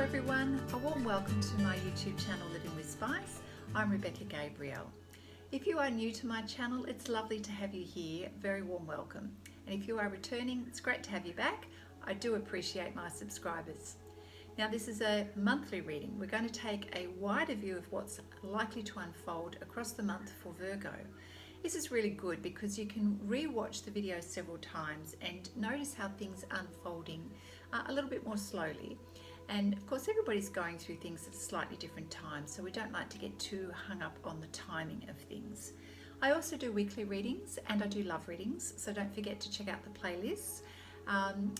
everyone, a warm welcome to my YouTube channel Living with Spice. I'm Rebecca Gabriel. If you are new to my channel, it's lovely to have you here. Very warm welcome. And if you are returning, it's great to have you back. I do appreciate my subscribers. Now this is a monthly reading. We're going to take a wider view of what's likely to unfold across the month for Virgo. This is really good because you can re-watch the video several times and notice how things are unfolding a little bit more slowly. And of course everybody's going through things at a slightly different time, so we don't like to get too hung up on the timing of things. I also do weekly readings and I do love readings, so don't forget to check out the playlists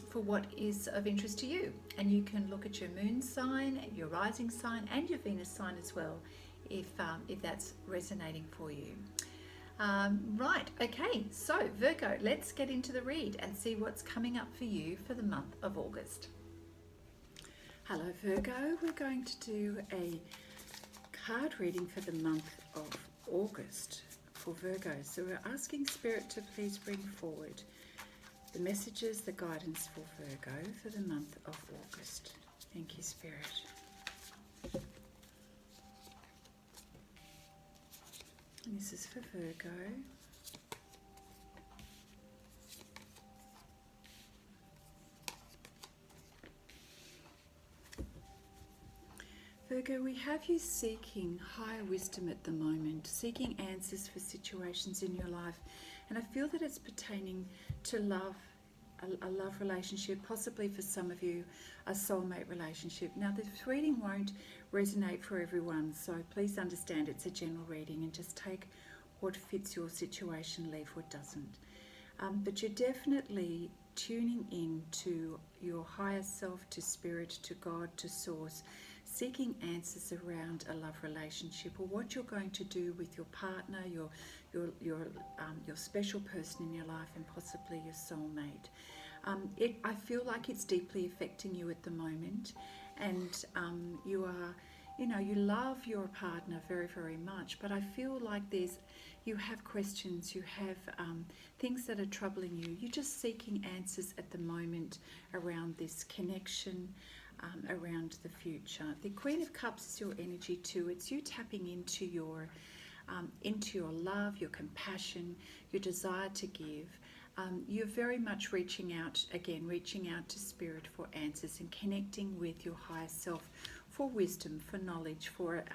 for what is of interest to you. And you can look at your moon sign, your rising sign and your Venus sign as well if that's resonating for you. Right, okay, so Virgo, let's get into the read and see what's coming up for you for the month of August. Hello Virgo, we're going to do a card reading for the month of August for Virgo. So we're asking Spirit to please bring forward the messages, the guidance for Virgo for the month of August. Thank you, Spirit. And this is for Virgo. Virgo, we have you seeking higher wisdom at the moment, seeking answers for situations in your life. And I feel that it's pertaining to love, a love relationship, possibly for some of you, a soulmate relationship. Now, this reading won't resonate for everyone, so please understand it's a general reading and just take what fits your situation, leave what doesn't. But you're definitely tuning in to your higher self, to Spirit, to God, to Source, seeking answers around a love relationship or what you're going to do with your partner, your special person in your life, and possibly your soulmate. I feel like it's deeply affecting you at the moment, and you love your partner very, very much, but I feel like you have questions, you have things that are troubling you. You're just seeking answers at the moment around this connection, around the future. The Queen of Cups is your energy too. It's you tapping into your love, your compassion, your desire to give. You're very much reaching out to Spirit for answers and connecting with your higher self for wisdom, for knowledge, for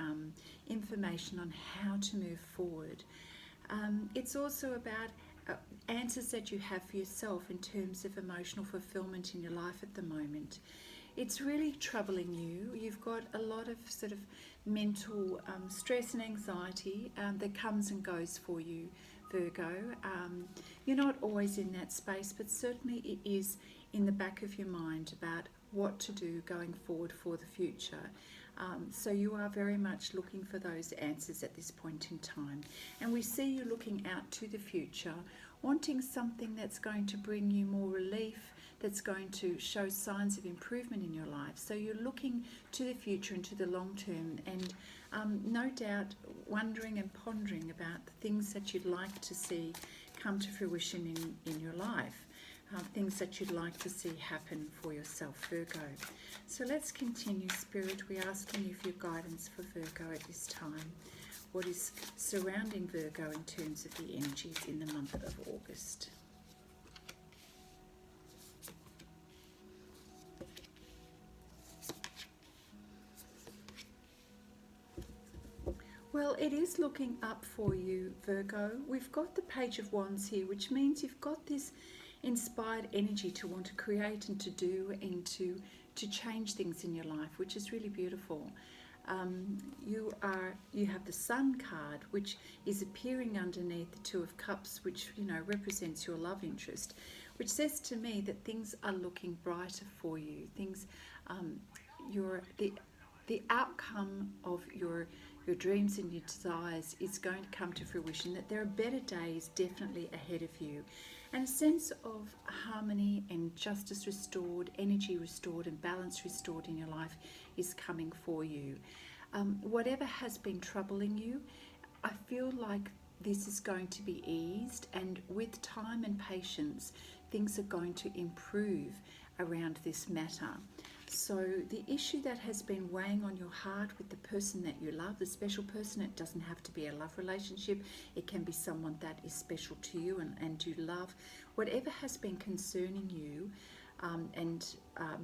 information on how to move forward. It's also about answers that you have for yourself in terms of emotional fulfillment in your life at the moment. It's really troubling you. You've got a lot of sort of mental stress and anxiety that comes and goes for you, Virgo. You're not always in that space, but certainly it is in the back of your mind about what to do going forward for the future. So you are very much looking for those answers at this point in time. And we see you looking out to the future, wanting something that's going to bring you more relief, that's going to show signs of improvement in your life. So you're looking to the future and to the long term, and no doubt wondering and pondering about the things that you'd like to see come to fruition in your life. Things that you'd like to see happen for yourself, Virgo. So let's continue, Spirit. We're asking you for your guidance for Virgo at this time. What is surrounding Virgo in terms of the energies in the month of August? Well, it is looking up for you, Virgo. We've got the Page of Wands here, which means you've got this inspired energy to want to create and to do and to change things in your life, which is really beautiful. You have the Sun card, which is appearing underneath the Two of Cups, which represents your love interest, which says to me that things are looking brighter for you. Things, the outcome of your dreams and your desires is going to come to fruition, that there are better days definitely ahead of you. And a sense of harmony and justice restored, energy restored and balance restored in your life is coming for you. Whatever has been troubling you, I feel like this is going to be eased, and with time and patience, things are going to improve around this matter. So the issue that has been weighing on your heart with the person that you love, the special person, it doesn't have to be a love relationship. It can be someone that is special to you and you love. Whatever has been concerning you and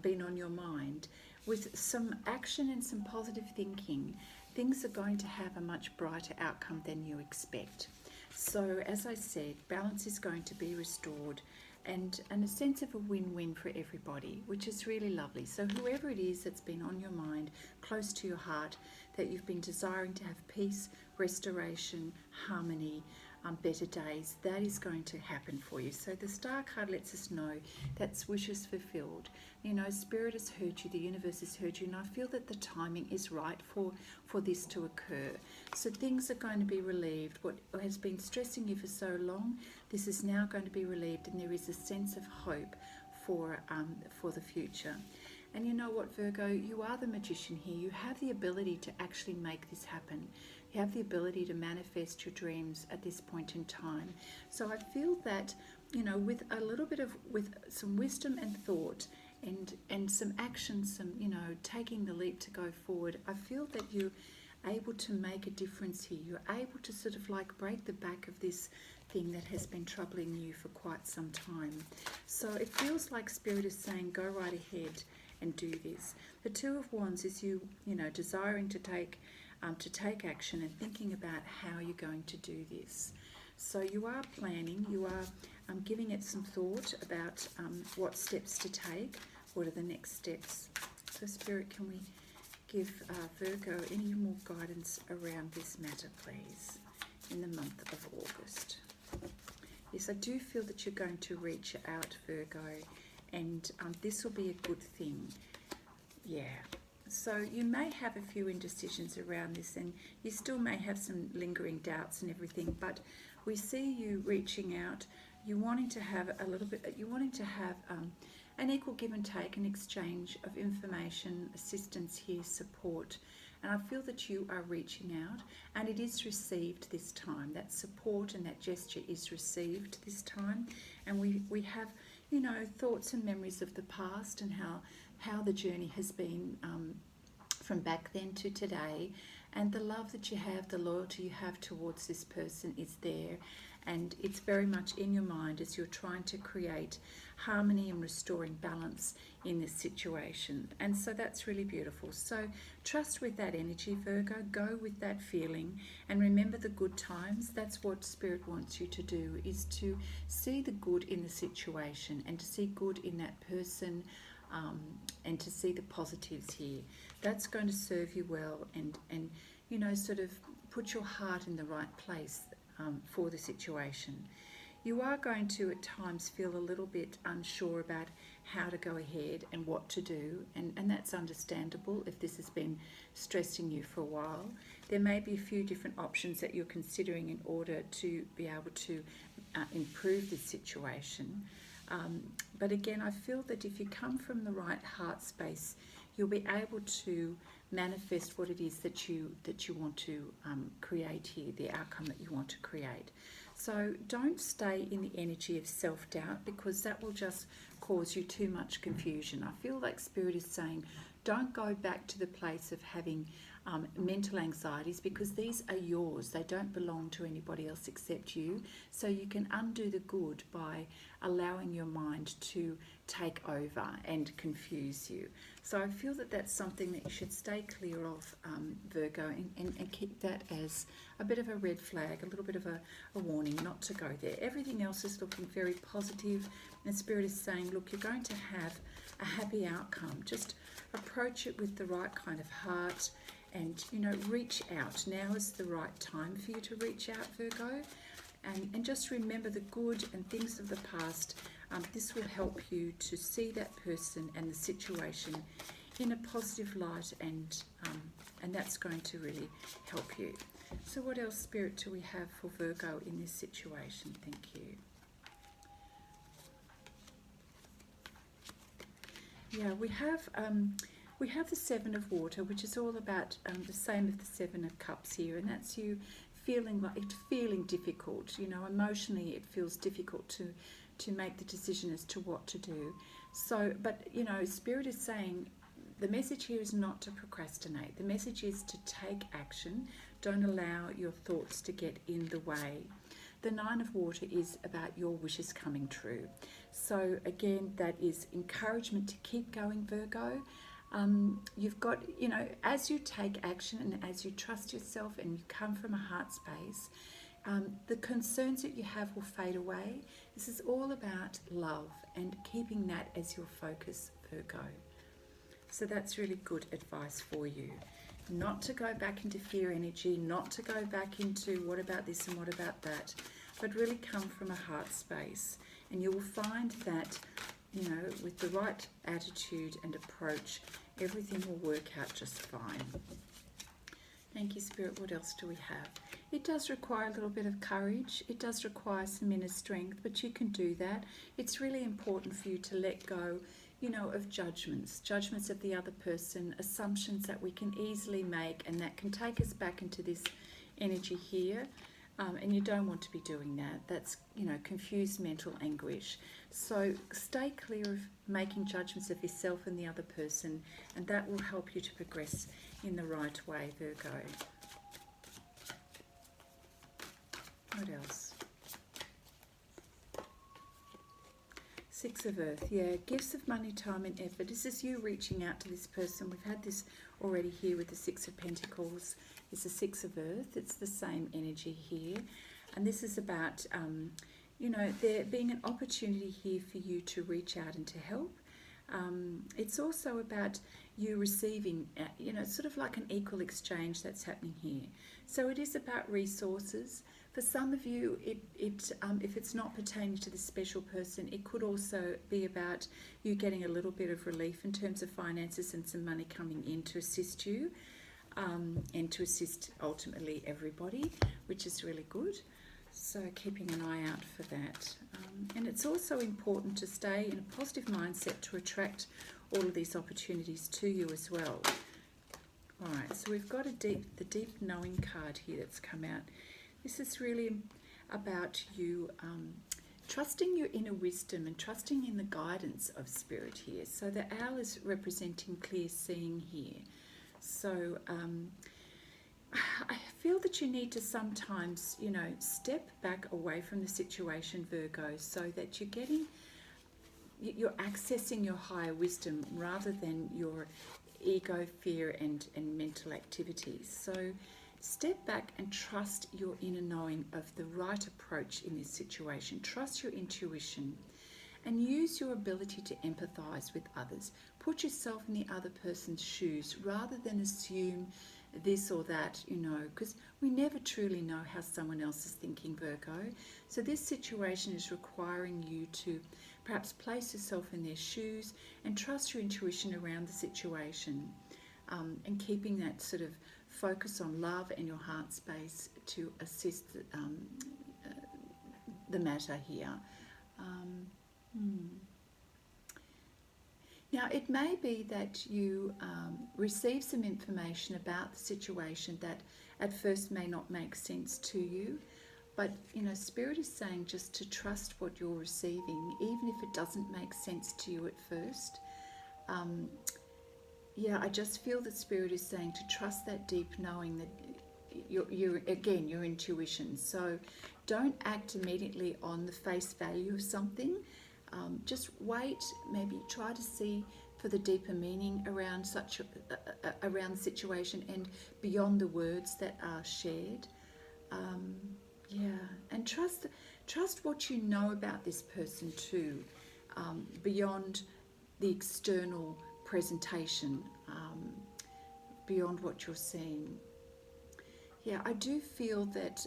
been on your mind, with some action and some positive thinking, things are going to have a much brighter outcome than you expect. So as I said, balance is going to be restored, and a sense of a win-win for everybody, which is really lovely. So whoever it is that's been on your mind, close to your heart, that you've been desiring to have peace, restoration, harmony, better days, that is going to happen for you. So the star card lets us know that's wishes fulfilled. You know, Spirit has heard you, the universe has heard you, and I feel that the timing is right for this to occur. So things are going to be relieved. What has been stressing you for so long, this is now going to be relieved, and there is a sense of hope for the future. And you know what, Virgo, you are the magician here. You have the ability to actually make this happen. You have the ability to manifest your dreams at this point in time. So I feel that, you know, with a little bit with some wisdom and thought and some action, some, you know, taking the leap to go forward, I feel that you're able to make a difference here. You're able to sort of like break the back of this thing that has been troubling you for quite some time. So it feels like Spirit is saying, go right ahead and do this. The Two of Wands is you know, desiring to take action and thinking about how you're going to do this. So you are planning, you are giving it some thought about what steps to take, what are the next steps. So Spirit, can we give Virgo any more guidance around this matter, please, in the month of August? Yes, I do feel that you're going to reach out, Virgo, and this will be a good thing. Yeah. So you may have a few indecisions around this, and you still may have some lingering doubts and everything, but we see you reaching out, you wanting to have a little bit, you wanting to have an equal give and take, an exchange of information, assistance here, support. And I feel that you are reaching out, and it is received this time. That support and that gesture is received this time. And we have, you know, thoughts and memories of the past and how the journey has been from back then to today. And the love that you have, the loyalty you have towards this person is there. And it's very much in your mind as you're trying to create harmony and restoring balance in this situation. And so that's really beautiful. So trust with that energy, Virgo. Go with that feeling, and remember the good times. That's what Spirit wants you to do, is to see the good in the situation and to see good in that person, and to see the positives here. That's going to serve you well, and you know, sort of put your heart in the right place for the situation. You are going to at times feel a little bit unsure about how to go ahead and what to do, and that's understandable if this has been stressing you for a while. There may be a few different options that you're considering in order to be able to improve this situation. But again, I feel that if you come from the right heart space, you'll be able to manifest what it is that you want to create here, the outcome that you want to create. So don't stay in the energy of self-doubt, because that will just cause you too much confusion. I feel like Spirit is saying, don't go back to the place of having mental anxieties, because these are yours. They don't belong to anybody else except you. So you can undo the good by allowing your mind to take over and confuse you. So I feel that that's something that you should stay clear of, Virgo, and keep that as a bit of a red flag, a little bit of a warning not to go there. Everything else is looking very positive, and Spirit is saying, look, you're going to have a happy outcome. Just approach it with the right kind of heart, and, you know, reach out. Now is the right time for you to reach out, Virgo, and just remember the good and things of the past. This will help you to see that person and the situation in a positive light, and that's going to really help you. So what else, Spirit, do we have for Virgo in this situation? Thank you. Yeah, we have the Seven of Water, which is all about the same as the Seven of Cups here, and that's you feeling difficult. You know, emotionally it feels difficult to make the decision as to what to do. So, but you know, Spirit is saying the message here is not to procrastinate. The message is to take action. Don't allow your thoughts to get in the way. The Nine of Water is about your wishes coming true. So again, that is encouragement to keep going, Virgo. You've got, you know, as you take action and as you trust yourself and you come from a heart space, the concerns that you have will fade away. This is all about love and keeping that as your focus, Virgo. So that's really good advice for you. Not to go back into fear energy, not to go back into what about this and what about that, but really come from a heart space. And you will find that, you know, with the right attitude and approach, everything will work out just fine. Thank you, Spirit. What else do we have? It does require a little bit of courage. It does require some inner strength, but you can do that. It's really important for you to let go, you know, of judgments of the other person, assumptions that we can easily make, and that can take us back into this energy here. And you don't want to be doing that. That's, you know, confused mental anguish. So stay clear of making judgments of yourself and the other person, and that will help you to progress in the right way, Virgo. What else? Six of Earth, yeah, gifts of money, time and effort. This is you reaching out to this person. We've had this already here with the Six of Pentacles. It's the Six of Earth. It's the same energy here. And this is about, you know, there being an opportunity here for you to reach out and to help. It's also about you receiving, you know, sort of like an equal exchange that's happening here. So it is about resources. For some of you, if it's not pertaining to this special person, it could also be about you getting a little bit of relief in terms of finances and some money coming in to assist you, and to assist ultimately everybody, which is really good. So keeping an eye out for that. And it's also important to stay in a positive mindset to attract all of these opportunities to you as well. All right, so we've got the deep knowing card here that's come out. This is really about you trusting your inner wisdom and trusting in the guidance of Spirit here. So the owl is representing clear seeing here. So I feel that you need to sometimes, you know, step back away from the situation, Virgo, so that you're accessing your higher wisdom rather than your ego, fear and mental activities. So step back and trust your inner knowing of the right approach in this situation. Trust your intuition and use your ability to empathize with others. Put yourself in the other person's shoes rather than assume this or that, you know, because we never truly know how someone else is thinking, Virgo. So this situation is requiring you to perhaps place yourself in their shoes and trust your intuition around the situation, and keeping that sort of focus on love and your heart space to assist the matter here. Now, it may be that you receive some information about the situation that at first may not make sense to you, but, you know, Spirit is saying just to trust what you're receiving, even if it doesn't make sense to you at first. Yeah, I just feel that Spirit is saying to trust that deep knowing that your intuition. So don't act immediately on the face value of something. Just wait, maybe try to see for the deeper meaning around around the situation and beyond the words that are shared. And trust what you know about this person too, beyond the external presentation, beyond what you're seeing. Yeah, I do feel that,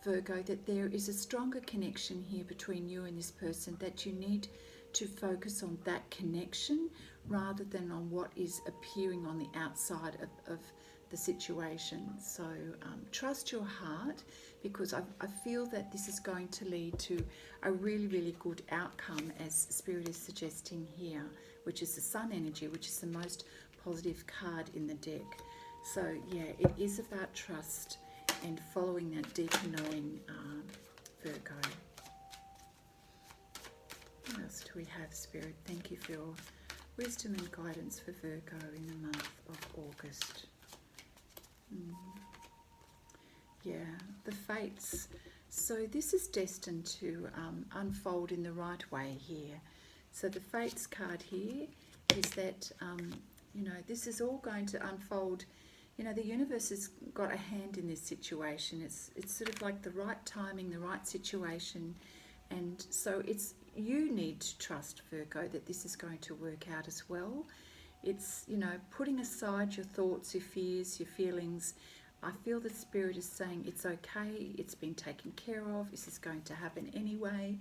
Virgo, that there is a stronger connection here between you and this person, that you need to focus on that connection rather than on what is appearing on the outside of the situation. So trust your heart, because I feel that this is going to lead to a really, really good outcome, as Spirit is suggesting here, which is the Sun energy, which is the most positive card in the deck. So yeah, it is about trust and following that deeper knowing, Virgo. What else do we have, Spirit? Thank you for your wisdom and guidance for Virgo in the month of August. Yeah, the fates. So this is destined to unfold in the right way here. So the fates card here is that, you know, this is all going to unfold. You know, the universe has got a hand in this situation. It's sort of like the right timing, the right situation. And so you need to trust, Virgo, that this is going to work out as well. It's, you know, putting aside your thoughts, your fears, your feelings. I feel the Spirit is saying it's okay, it's been taken care of, this is going to happen anyway.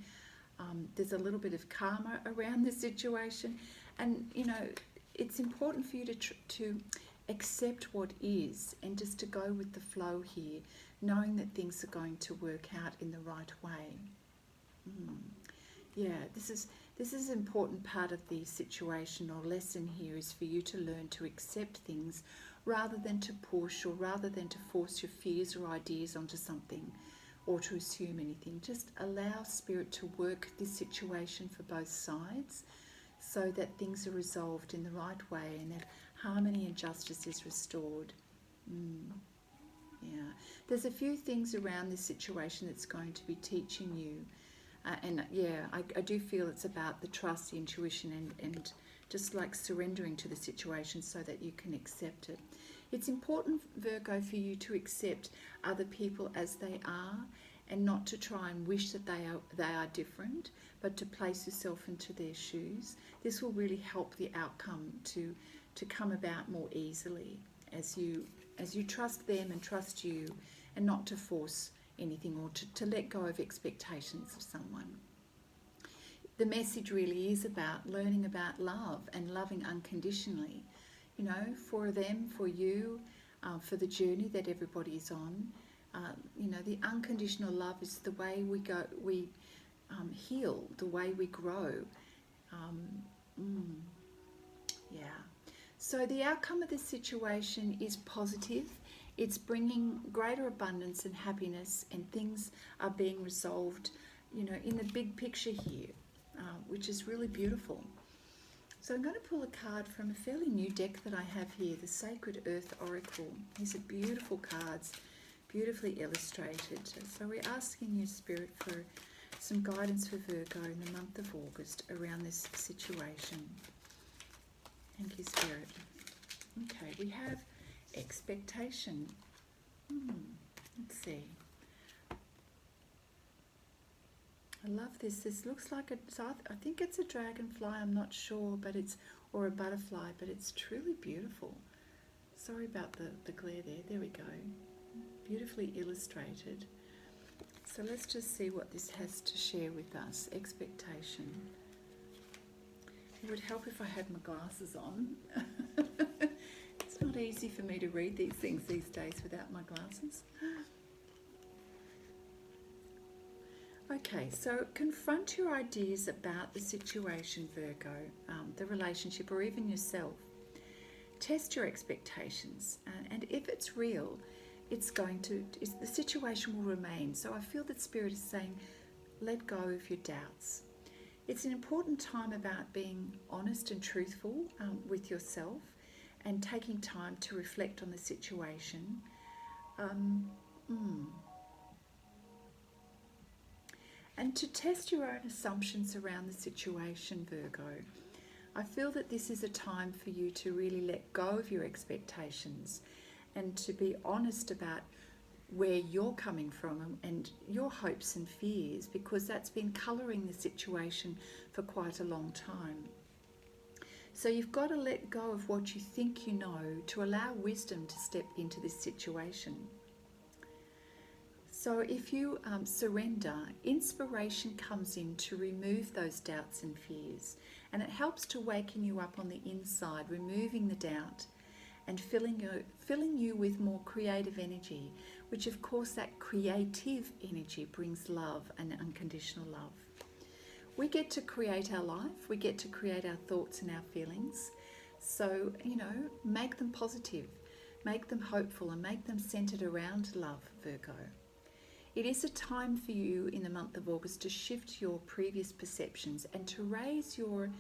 There's a little bit of karma around this situation. And, you know, it's important for you to accept what is and just to go with the flow here, knowing that things are going to work out in the right way. Yeah, this is an important part of the situation or lesson here, is for you to learn to accept things rather than to push, or rather than to force your fears or ideas onto something or to assume anything. Just allow Spirit to work this situation for both sides so that things are resolved in the right way and that harmony and justice is restored. Yeah, there's a few things around this situation that's going to be teaching you. And yeah, I do feel it's about the trust, the intuition, and just like surrendering to the situation so that you can accept it. It's important, Virgo, for you to accept other people as they are and not to try and wish that they are different, but to place yourself into their shoes. This will really help the outcome to come about more easily as you trust them and trust you, and not to force anything or to let go of expectations of someone. The message really is about learning about love and loving unconditionally, you know, for them, for you, for the journey that everybody is on. You know, the unconditional love is the way we heal, the way we grow. Yeah. So the outcome of this situation is positive. It's bringing greater abundance and happiness, and things are being resolved, you know, in the big picture here, which is really beautiful. So I'm going to pull a card from a fairly new deck that I have here, the Sacred Earth Oracle. These are beautiful cards, beautifully illustrated. So we're asking you, Spirit, for some guidance for Virgo in the month of August around this situation. Thank you, Spirit. Okay, we have expectation. Let's see. I love this. This looks like I think it's a dragonfly, I'm not sure, but or a butterfly, but it's truly beautiful. Sorry about the glare there. There we go. Beautifully illustrated. So let's just see what this has to share with us. Expectation. It would help if I had my glasses on. It's not easy for me to read these things these days without my glasses. Okay, so confront your ideas about the situation, Virgo, the relationship, or even yourself. Test your expectations, and if it's real, the situation will remain. So I feel that Spirit is saying, let go of your doubts. It's an important time about being honest and truthful with yourself, and taking time to reflect on the situation. And to test your own assumptions around the situation, Virgo. I feel that this is a time for you to really let go of your expectations and to be honest about where you're coming from and your hopes and fears, because that's been colouring the situation for quite a long time. So you've got to let go of what you think you know to allow wisdom to step into this situation. So if you surrender, inspiration comes in to remove those doubts and fears, and it helps to waken you up on the inside, removing the doubt and filling you with more creative energy, which of course that creative energy brings love and unconditional love. We get to create our life, we get to create our thoughts and our feelings. So, you know, make them positive, make them hopeful, and make them centered around love, Virgo. It is a time for you in the month of August to shift your previous perceptions and to raise your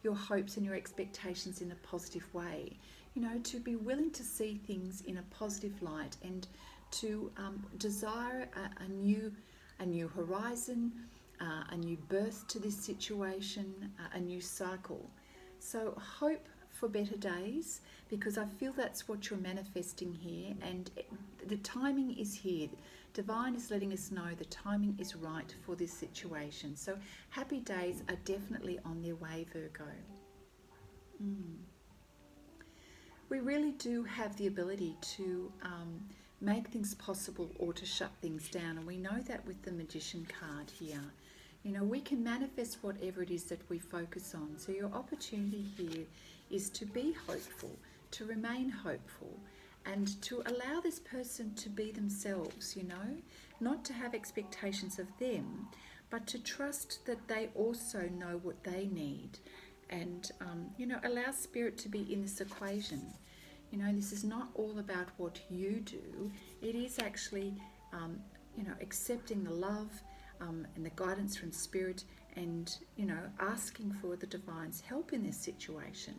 hopes and your expectations in a positive way. You know, to be willing to see things in a positive light and to desire a new horizon, a new birth to this situation, a new cycle. So hope for better days, because I feel that's what you're manifesting here, and the timing is here. Divine is letting us know the timing is right for this situation. So happy days are definitely on their way, Virgo. We really do have the ability to make things possible or to shut things down, and we know that with the Magician card here. You know, we can manifest whatever it is that we focus on. So your opportunity here is to be hopeful, to remain hopeful, and to allow this person to be themselves, you know, not to have expectations of them, but to trust that they also know what they need, and, you know, allow spirit to be in this equation. You know, this is not all about what you do. It is actually, you know, accepting the love and the guidance from spirit, and, you know, asking for the divine's help in this situation.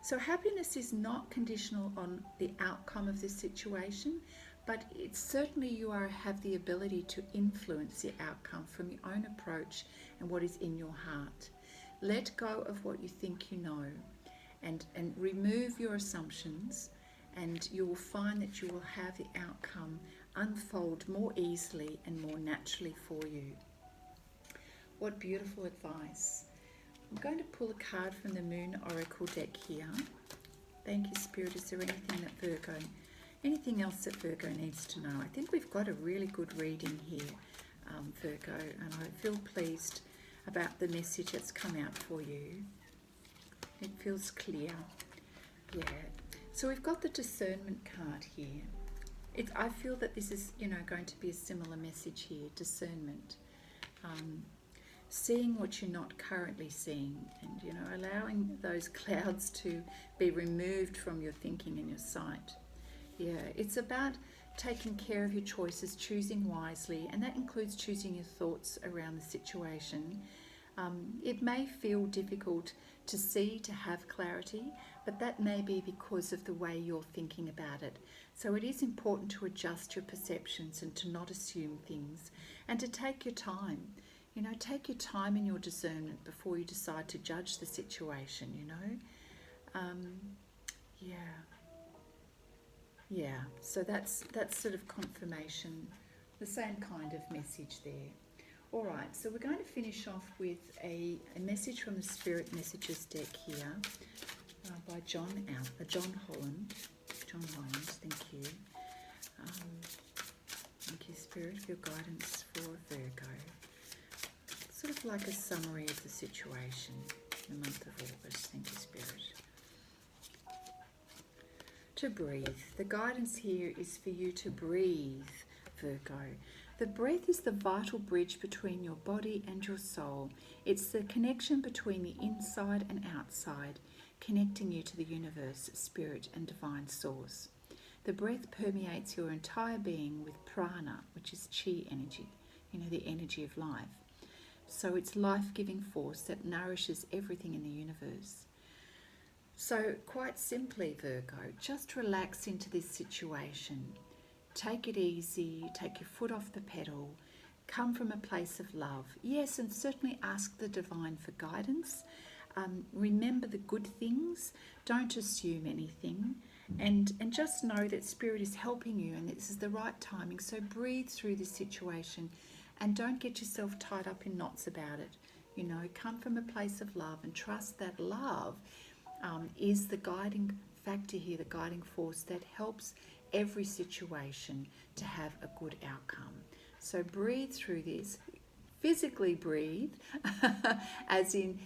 So happiness is not conditional on the outcome of this situation, but it's certainly you have the ability to influence the outcome from your own approach and what is in your heart. Let go of what you think you know, and remove your assumptions, and you will find that you will have the outcome unfold more easily and more naturally for you. What beautiful advice. I'm going to pull a card from the Moon Oracle deck here. Thank you, Spirit. Is there anything else that Virgo needs to know? I think we've got a really good reading here, Virgo, and I feel pleased about the message that's come out for you. It feels clear. Yeah. So we've got the Discernment card here. I feel that this is, you know, going to be a similar message here. Discernment. Seeing what you're not currently seeing, and, you know, allowing those clouds to be removed from your thinking and your sight. Yeah, it's about taking care of your choices, choosing wisely, and that includes choosing your thoughts around the situation. It may feel difficult to see, to have clarity, but that may be because of the way you're thinking about it. So it is important to adjust your perceptions and to not assume things, and to take your time. You know, take your time in your discernment before you decide to judge the situation, you know. Yeah, so that's sort of confirmation, the same kind of message there. All right, so we're going to finish off with a message from the Spirit Messages deck here by John Holland. John Holland, thank you. Thank you, Spirit, for your guidance for Virgo. Sort of like a summary of the situation in the month of August. Thank you, Spirit. To breathe. The guidance here is for you to breathe, Virgo. The breath is the vital bridge between your body and your soul. It's the connection between the inside and outside, connecting you to the universe, spirit, and divine source. The breath permeates your entire being with prana, which is chi energy, you know, the energy of life. So it's life-giving force that nourishes everything in the universe. So quite simply, Virgo, just relax into this situation. Take it easy, take your foot off the pedal, come from a place of love. Yes, and certainly ask the divine for guidance. Remember the good things, don't assume anything, and just know that Spirit is helping you and this is the right timing. So breathe through this situation and don't get yourself tied up in knots about it. You know, come from a place of love and trust that love is the guiding factor here, the guiding force that helps every situation to have a good outcome. So breathe through this, physically breathe, as in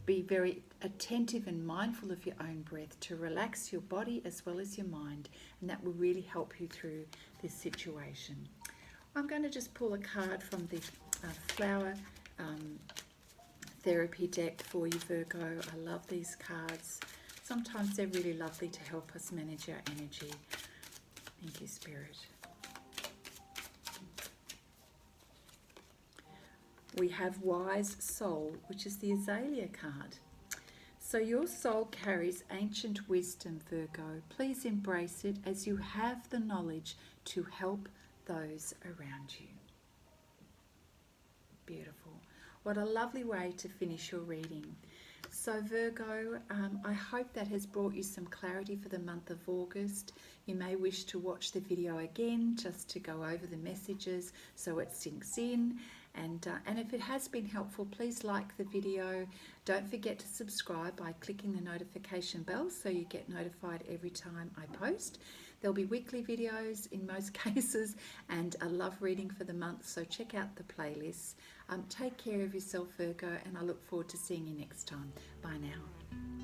be very attentive and mindful of your own breath to relax your body as well as your mind, and that will really help you through this situation. I'm going to just pull a card from the flower therapy deck for you, Virgo. I love these cards. Sometimes they're really lovely to help us manage our energy. Thank you, Spirit. we have Wise Soul, which is the Azalea card. So your soul carries ancient wisdom, Virgo. Please embrace it as you have the knowledge to help those around you. Beautiful. What a lovely way to finish your reading. So Virgo, I hope that has brought you some clarity for the month of August. You may wish to watch the video again just to go over the messages so it sinks in. And if it has been helpful, please like the video. Don't forget to subscribe by clicking the notification bell so you get notified every time I post. There'll be weekly videos in most cases and a love reading for the month, so check out the playlists. Take care of yourself, Virgo, and I look forward to seeing you next time. Bye now.